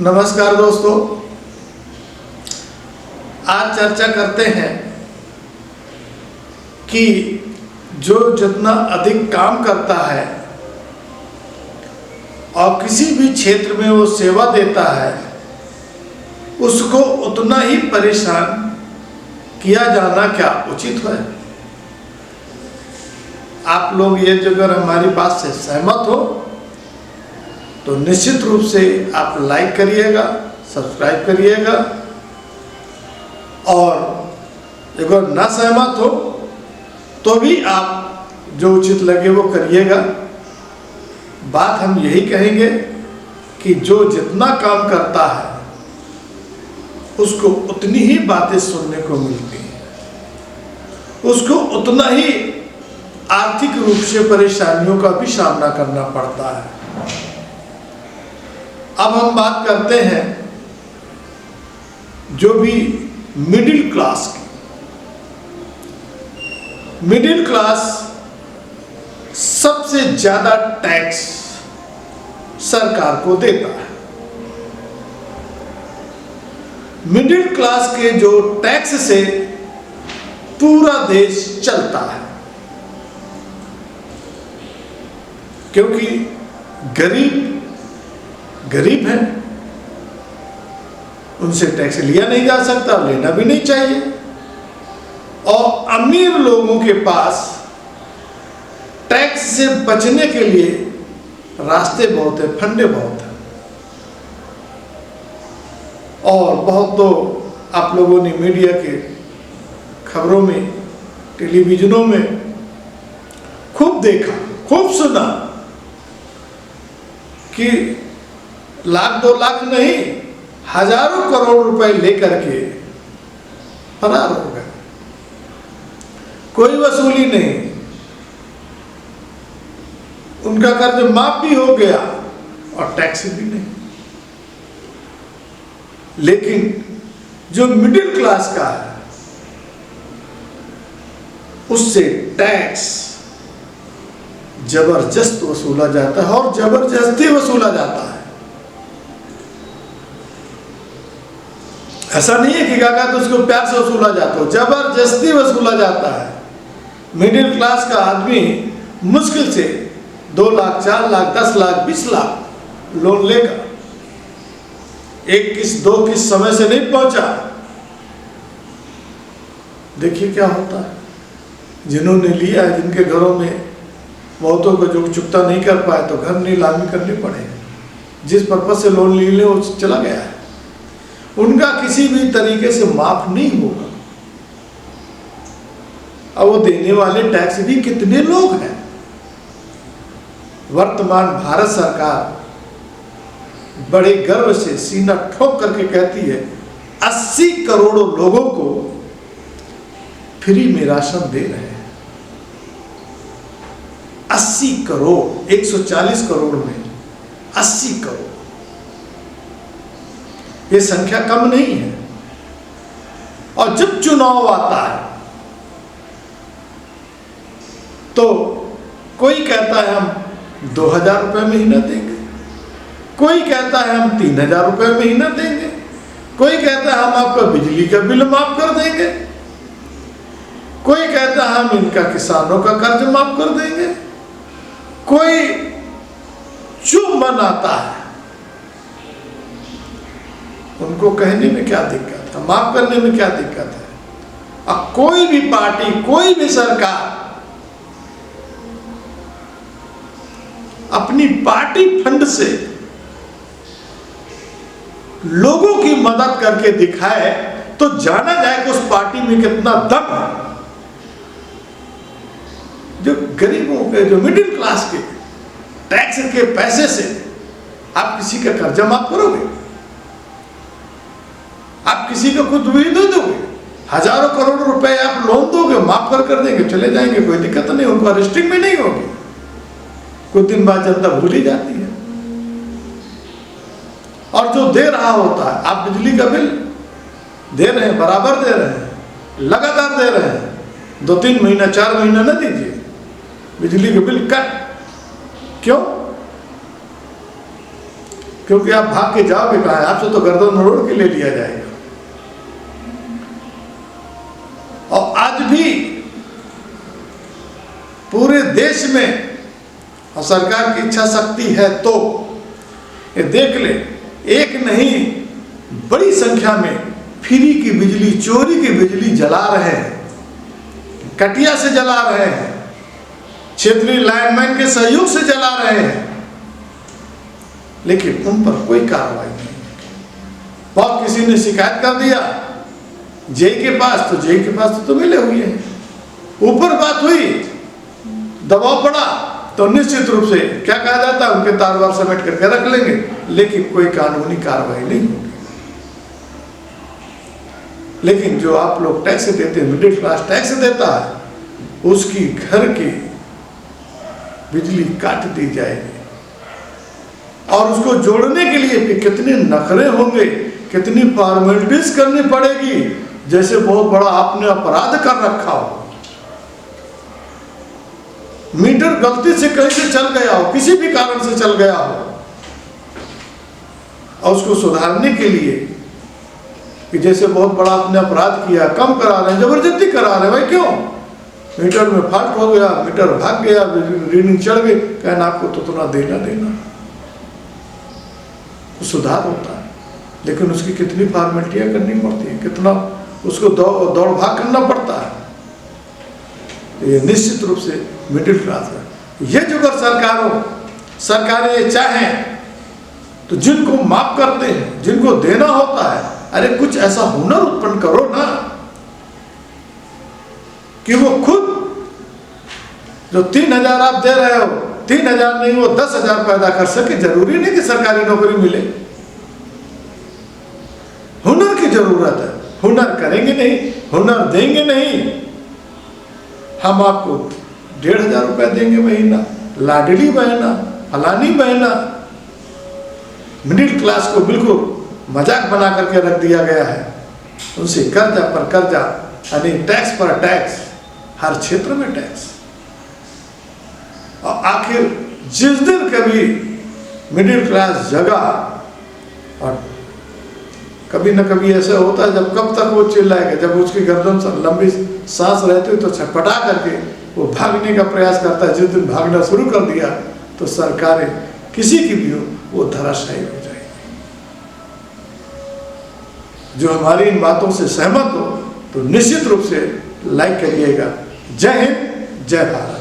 नमस्कार दोस्तों, आज चर्चा करते हैं कि जो जितना अधिक काम करता है और किसी भी क्षेत्र में वो सेवा देता है उसको उतना ही परेशान किया जाना क्या उचित है। आप लोग ये जो अगर हमारी बात से सहमत हो तो निश्चित रूप से आप लाइक करिएगा, सब्सक्राइब करिएगा, और अगर ना सहमत हो तो भी आप जो उचित लगे वो करिएगा। बात हम यही कहेंगे कि जो जितना काम करता है उसको उतनी ही बातें सुनने को मिलती हैं, उसको उतना ही आर्थिक रूप से परेशानियों का भी सामना करना पड़ता है। अब हम बात करते हैं जो भी मिडिल क्लास की। मिडिल क्लास सबसे ज्यादा टैक्स सरकार को देता है। मिडिल क्लास के जो टैक्स से पूरा देश चलता है, क्योंकि गरीब है, उनसे टैक्स लिया नहीं जा सकता, लेना भी नहीं चाहिए। और अमीर लोगों के पास टैक्स से बचने के लिए रास्ते बहुत है, फंडे बहुत हैं। और बहुत तो आप लोगों ने मीडिया के खबरों में, टेलीविजनों में खूब देखा, खूब सुना कि लाख 2 लाख नहीं, हजारों करोड़ रुपए लेकर के फरार हो गए। कोई वसूली नहीं, उनका कर्ज माफ भी हो गया और टैक्स भी नहीं। लेकिन जो मिडिल क्लास का है उससे टैक्स जबरदस्त वसूला जाता है, और जबरदस्ती वसूला जाता है। ऐसा नहीं है कि काका तो उसको प्यार से वसूला जाता हो, जबरदस्ती वसूला जाता है। मिडिल क्लास का आदमी मुश्किल से 2 लाख, 4 लाख, 10 लाख, 20 लाख लोन लेगा। 1 किस्त 2 किस्त समय से नहीं पहुंचा, देखिए क्या होता है। जिन्होंने लिया है, जिनके घरों में बहुतों को जो चुकता नहीं कर पाए तो घर नीलामी करनी पड़े। जिस पर्पज से लोन ले वो चला गया है, उनका किसी भी तरीके से माफ नहीं होगा। अब वो देने वाले टैक्स भी कितने लोग हैं। वर्तमान भारत सरकार बड़े गर्व से सीना ठोक करके कहती है 80 करोड़ लोगों को फ्री में राशन दे रहे हैं। 80 करोड़, 140 करोड़ में 80 करोड़, ये संख्या कम नहीं है। और जब चुनाव आता है तो कोई कहता है हम 2000 रुपये महीना देंगे, कोई कहता है हम 3000 रुपये महीना देंगे, कोई कहता है हम आपका बिजली का बिल माफ कर देंगे, कोई कहता है हम इनका किसानों का कर्ज माफ कर देंगे, कोई जो मन आता है। उनको कहने में क्या दिक्कत है, माफ करने में क्या दिक्कत है। अब कोई भी पार्टी, कोई भी सरकार अपनी पार्टी फंड से लोगों की मदद करके दिखाए तो जाना जाए कि उस पार्टी में कितना दम है। जो गरीबों के, जो मिडिल क्लास के टैक्स के पैसे से आप किसी का कर्जा माफ करोगे? आप किसी को खुद भी दे दोगे? हजारों करोड़ रुपए आप लोन दोगे, माफ कर देंगे, चले जाएंगे, कोई दिक्कत नहीं, उनको अरेस्टिंग भी नहीं होगी। कुछ दिन बाद जनता भूल ही जाती है। और जो दे रहा होता है, आप बिजली का बिल दे रहे हैं, बराबर दे रहे हैं, लगातार दे रहे हैं, 2-3 महीना 4 महीना न दीजिए, बिजली का बिल कट। क्यों? क्योंकि आप भाग के जाओगे कहाँ, आपसे तो गर्दन मरोड़ के ले लिया जाएगा। और आज भी पूरे देश में, और सरकार की इच्छा शक्ति है तो ये देख ले, एक नहीं बड़ी संख्या में फ्री की बिजली, चोरी की बिजली जला रहे हैं, कटिया से जला रहे हैं, क्षेत्रीय लाइनमैन के सहयोग से जला रहे हैं, लेकिन उन पर कोई कार्रवाई नहीं। बहुत किसी ने शिकायत कर दिया जेई के पास, तो जेई के पास तो मिले हुए हैं, ऊपर बात हुई, दबाव पड़ा तो निश्चित रूप से क्या कहा जाता है, उनके तार बार समेट करके रख लेंगे, लेकिन कोई कानूनी कार्रवाई नहीं होगी। लेकिन जो आप लोग टैक्स देते हैं, मिडिल क्लास टैक्स देता है, उसकी घर की बिजली काट दी जाएगी, और उसको जोड़ने के लिए भी कितने नखरे होंगे, कितनी फॉर्मेलिटीज करनी पड़ेगी, जैसे बहुत बड़ा आपने अपराध कर रखा हो। मीटर गलती से कहीं से चल गया हो, किसी भी कारण से चल गया हो, और उसको सुधारने के लिए कि जैसे बहुत बड़ा आपने अपराध किया, कम करा रहे हैं, जबरदस्ती करा रहे हैं। भाई क्यों? मीटर में फॉल्ट हो गया, मीटर भाग गया, रीडिंग चढ़ गई, कहना आपको तो उतना देना तो सुधार होता है, लेकिन उसकी कितनी फॉर्मेलिटियाँ करनी पड़ती है, कितना उसको दौड़ भाग करना पड़ता है। ये निश्चित रूप से मिडिल क्लास है। ये जो अगर सरकारें ये चाहें तो जिनको माफ करते हैं, जिनको देना होता है, अरे कुछ ऐसा हुनर उत्पन्न करो ना कि वो खुद जो 3,000 आप दे रहे हो, 3,000 नहीं, वो 10,000 पैदा कर सके। जरूरी नहीं कि सरकारी नौकरी मिले, हुनर की जरूरत है। हुनर करेंगे नहीं, हुनर देंगे नहीं, हम आपको 1,500 रुपया देंगे महीना, लाडली बहना, फलानी बहना। मिडिल क्लास को बिल्कुल मजाक बना करके रख दिया गया है। उनसे कर्जा पर कर्जा, यानी टैक्स पर टैक्स, हर क्षेत्र में टैक्स। और आखिर जिस दिन कभी मिडिल क्लास जगा, और कभी न कभी ऐसा होता है जब कब तक वो चिल्लाएगा, जब उसकी गर्दन लंबी सांस रहती है तो छटपटा करके वो भागने का प्रयास करता है। जिस दिन भागना शुरू कर दिया तो सरकारें किसी की भी हो वो धराशायी हो जाएगी। जो हमारी इन बातों से सहमत हो तो निश्चित रूप से लाइक करिएगा। जय हिंद, जय भारत।